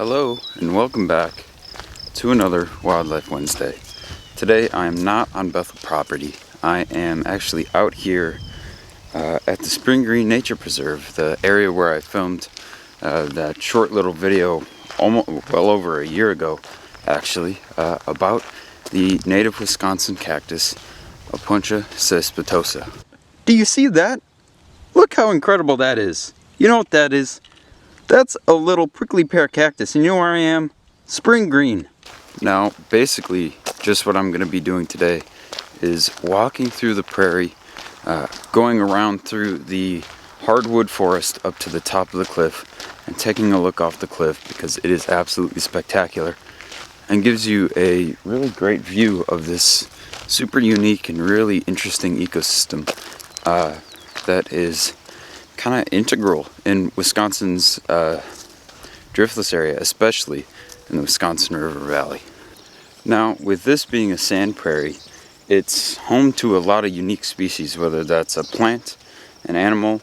Hello and welcome back to another Wildlife Wednesday. Today I am not on Bethel property. I am actually out here at the Spring Green Nature Preserve, the area where I filmed that short little video well over a year ago actually, about the native Wisconsin cactus Opuntia cespitosa. Do you see that? Look how incredible that is. You know what that is? That's a little prickly pear cactus, and you know where I am? Spring Green. Now, basically, just what I'm going to be doing today is walking through the prairie, going around through the hardwood forest up to the top of the cliff, and taking a look off the cliff because it is absolutely spectacular and gives you a really great view of this super unique and really interesting ecosystem that is kind of integral in Wisconsin's driftless area, especially in the Wisconsin River Valley. Now, with this being a sand prairie, it's home to a lot of unique species, whether that's a plant, an animal,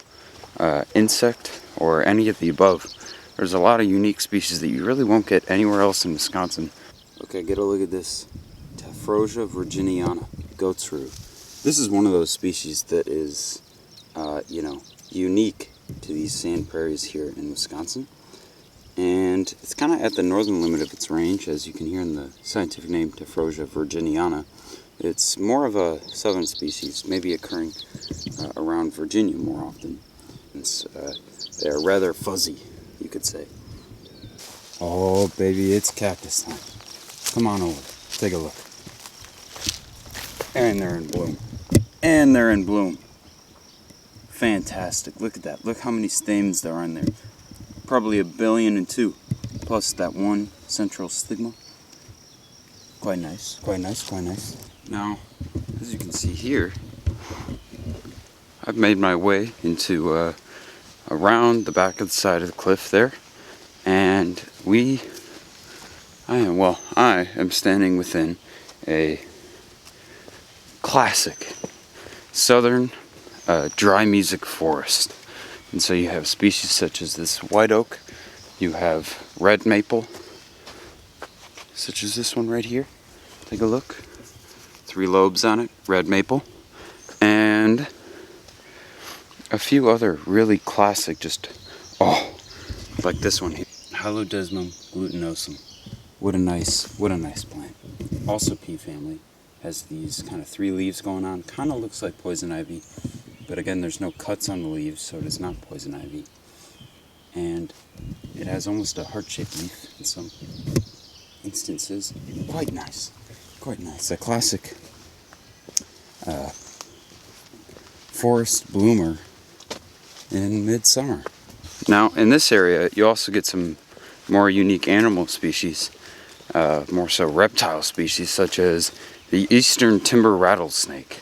insect, or any of the above. There's a lot of unique species that you really won't get anywhere else in Wisconsin. Okay, get a look at this. Tephrosia virginiana, goat's rue. This is one of those species that is, unique to these sand prairies here in Wisconsin. And it's kind of at the northern limit of its range, as you can hear in the scientific name Tephrosia virginiana. It's more of a southern species, maybe occurring around Virginia more often. They're rather fuzzy, you could say. Oh, baby, it's cactus time. Come on over, take a look. And they're in bloom. And they're in bloom. Fantastic. Look at that. Look how many stamens there are in there. Probably 1 billion and 2. Plus that one central stigma. Quite nice. Quite nice. Quite nice. Now, as you can see here, I've made my way into around the back of the side of the cliff there. And I am standing within a classic southern dry music forest. And so you have species such as this white oak, you have red maple, such as this one right here. Take a look. 3 lobes on it, red maple, and a few other really classic, like this one here. Halodesmum glutinosum. What a nice plant. Also pea family. Has these kind of 3 leaves going on. Kind of looks like poison ivy. But again, there's no cuts on the leaves, so it is not poison ivy. And it has almost a heart-shaped leaf in some instances. Quite nice. Quite nice. A classic forest bloomer in midsummer. Now, in this area, you also get some more unique animal species. More so reptile species, such as the eastern timber rattlesnake.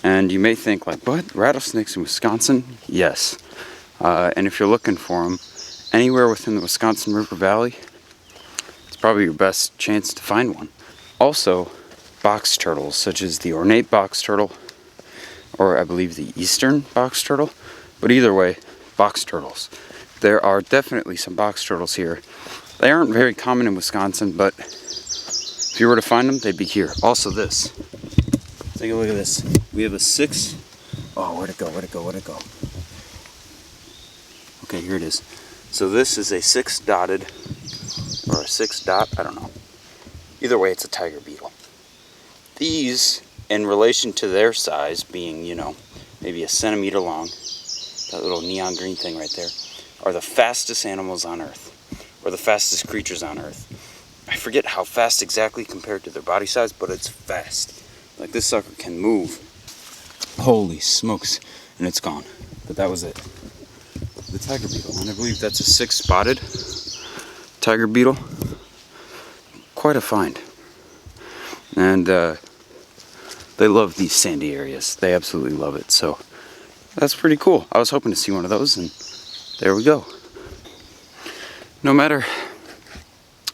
And you may think, like, what? Rattlesnakes in Wisconsin? Yes. And if you're looking for them anywhere within the Wisconsin River Valley, it's probably your best chance to find one. Also, box turtles, such as the ornate box turtle, or I believe the eastern box turtle. But either way, box turtles. There are definitely some box turtles here. They aren't very common in Wisconsin, but if you were to find them, they'd be here. Also this. Take a look at this. We have a 6. Oh, where'd it go? Okay, here it is. So this is a 6 dotted, or a 6 dot, I don't know. Either way, it's a tiger beetle. These, in relation to their size, being, maybe 1 centimeter long, that little neon green thing right there, are the fastest animals on Earth, or the fastest creatures on Earth. I forget how fast exactly compared to their body size, but it's fast. Like, this sucker can move. Holy smokes. And it's gone. But that was it. The tiger beetle. And I believe that's a 6-spotted tiger beetle. Quite a find. And they love these sandy areas. They absolutely love it. So that's pretty cool. I was hoping to see one of those, and there we go. No matter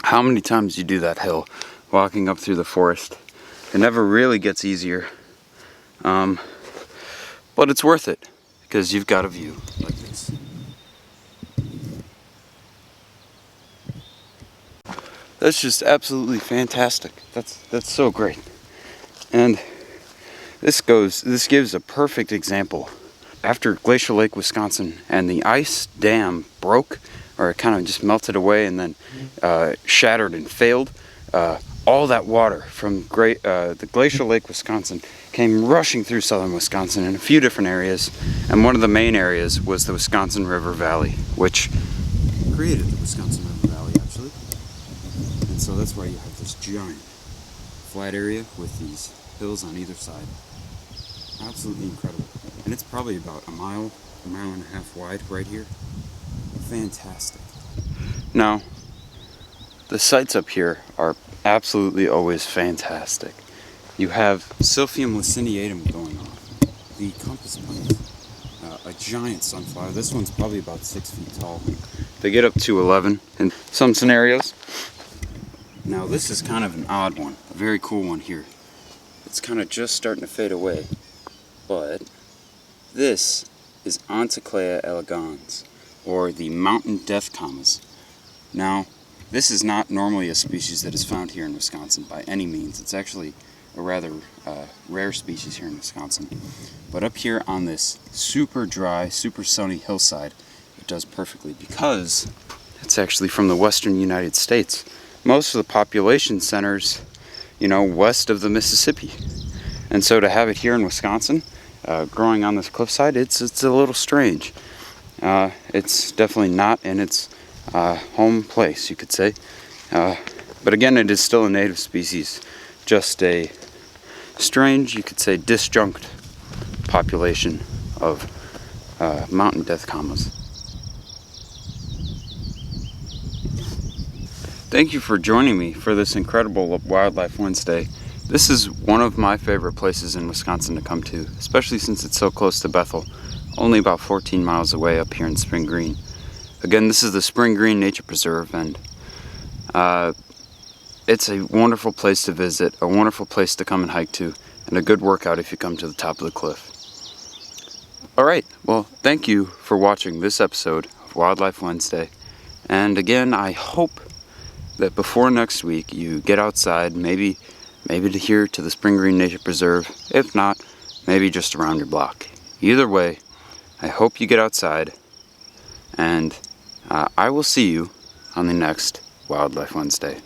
how many times you do that hill, walking up through the forest, it never really gets easier, but it's worth it because you've got a view like this. That's just absolutely fantastic. That's so great. And this gives a perfect example. After Glacial Lake, Wisconsin, and the ice dam broke, or it kind of just melted away and then shattered and failed, all that water from the Glacial Lake, Wisconsin, came rushing through southern Wisconsin in a few different areas, and one of the main areas was the Wisconsin River Valley, which created the Wisconsin River Valley, actually. And so that's why you have this giant flat area with these hills on either side. Absolutely incredible. And it's probably about a mile and a half wide right here. Fantastic. Now, the sights up here are absolutely always fantastic. You have Silphium laciniatum going on, the compass plant, a giant sunflower. This one's probably about 6 feet tall. They get up to 11 in some scenarios. Now this is kind of an odd one, a very cool one here. It's kind of just starting to fade away, but this is Onticlea elegans, or the mountain death commas. Now, this is not normally a species that is found here in Wisconsin by any means. It's actually a rather rare species here in Wisconsin. But up here on this super dry, super sunny hillside, it does perfectly because it's actually from the western United States. Most of the population centers, west of the Mississippi. And so to have it here in Wisconsin, growing on this cliffside, it's a little strange. It's definitely not in its home place, you could say. But again, it is still a native species, just a strange, you could say, disjunct population of mountain death commas. Thank you for joining me for this incredible Wildlife Wednesday. This is one of my favorite places in Wisconsin to come to, especially since it's so close to Bethel, only about 14 miles away up here in Spring Green. Again, this is the Spring Green Nature Preserve, and it's a wonderful place to visit, a wonderful place to come and hike to, and a good workout if you come to the top of the cliff. Alright, well, thank you for watching this episode of Wildlife Wednesday. And again, I hope that before next week you get outside, maybe to here to the Spring Green Nature Preserve. If not, maybe just around your block. Either way, I hope you get outside, and I will see you on the next Wildlife Wednesday.